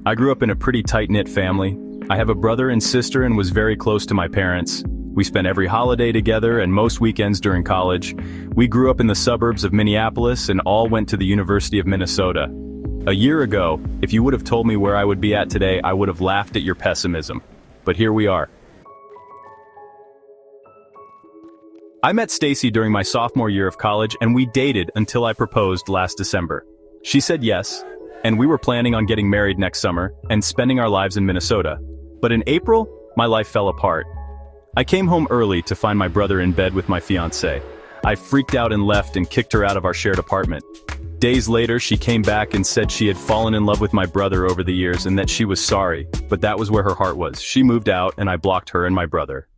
I grew up in a pretty tight-knit family. I have a brother and sister and was very close to my parents. We spent every holiday together and most weekends during college. We grew up in the suburbs of Minneapolis and all went to the University of Minnesota. A year ago, if you would have told me where I would be at today, I would have laughed at your pessimism. But here we are. I met Stacy during my sophomore year of college and we dated until I proposed last December. She said yes, and we were planning on getting married next summer and spending our lives in Minnesota. But in April, my life fell apart. I came home early to find my brother in bed with my fiancé. I freaked out and left and kicked her out of our shared apartment. Days later, she came back and said she had fallen in love with my brother over the years and that she was sorry, but that was where her heart was. She moved out and I blocked her and my brother.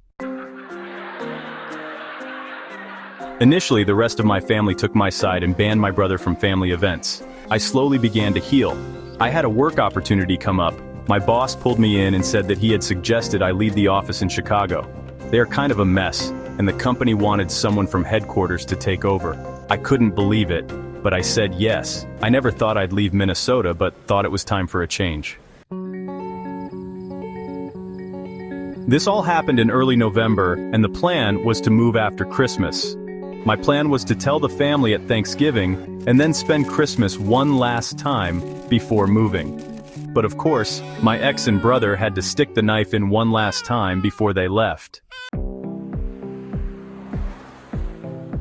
Initially, the rest of my family took my side and banned my brother from family events. I slowly began to heal. I had a work opportunity come up. My boss pulled me in and said that he had suggested I leave the office in Chicago. They are kind of a mess, and the company wanted someone from headquarters to take over. I couldn't believe it, but I said yes. I never thought I'd leave Minnesota, but thought it was time for a change. This all happened in early November, and the plan was to move after Christmas. My plan was to tell the family at Thanksgiving, and then spend Christmas one last time before moving. But of course, my ex and brother had to stick the knife in one last time before they left.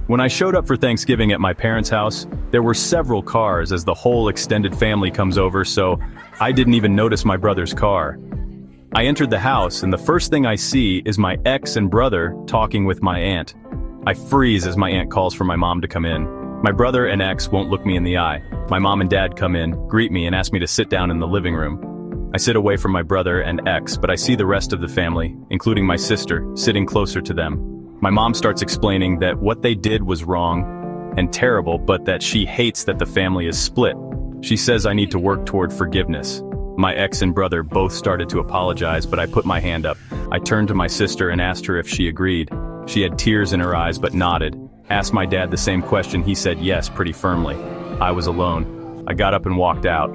When I showed up for Thanksgiving at my parents' house, there were several cars as the whole extended family comes over, so I didn't even notice my brother's car. I entered the house and the first thing I see is my ex and brother talking with my aunt. I freeze as my aunt calls for my mom to come in. My brother and ex won't look me in the eye. My mom and dad come in, greet me, and ask me to sit down in the living room. I sit away from my brother and ex, but I see the rest of the family, including my sister, sitting closer to them. My mom starts explaining that what they did was wrong and terrible, but that she hates that the family is split. She says I need to work toward forgiveness. My ex and brother both started to apologize, but I put my hand up. I turned to my sister and asked her if she agreed. She had tears in her eyes but nodded. Asked my dad the same question, he said yes pretty firmly. I was alone. I got up and walked out.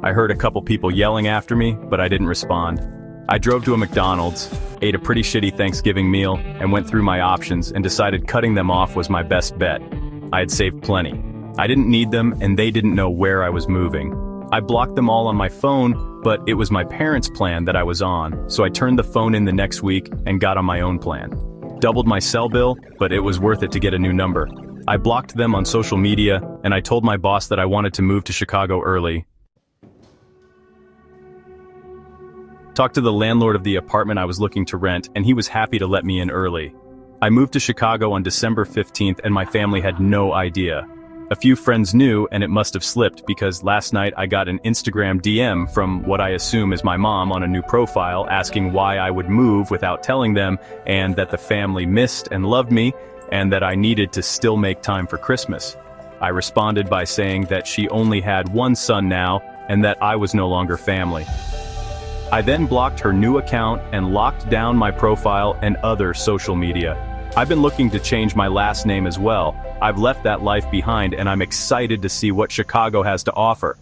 I heard a couple people yelling after me, but I didn't respond. I drove to a McDonald's, ate a pretty shitty Thanksgiving meal, and went through my options and decided cutting them off was my best bet. I had saved plenty. I didn't need them and they didn't know where I was moving. I blocked them all on my phone, but it was my parents' plan that I was on, so I turned the phone in the next week and got on my own plan. Doubled my cell bill, but it was worth it to get a new number. I blocked them on social media, and I told my boss that I wanted to move to Chicago early. Talked to the landlord of the apartment I was looking to rent, and he was happy to let me in early. I moved to Chicago on December 15th, and my family had no idea. A few friends knew, and it must have slipped because last night I got an Instagram DM from what I assume is my mom on a new profile asking why I would move without telling them, and that the family missed and loved me, and that I needed to still make time for Christmas. I responded by saying that she only had one son now, and that I was no longer family. I then blocked her new account and locked down my profile and other social media. I've been looking to change my last name as well. I've left that life behind and I'm excited to see what Chicago has to offer.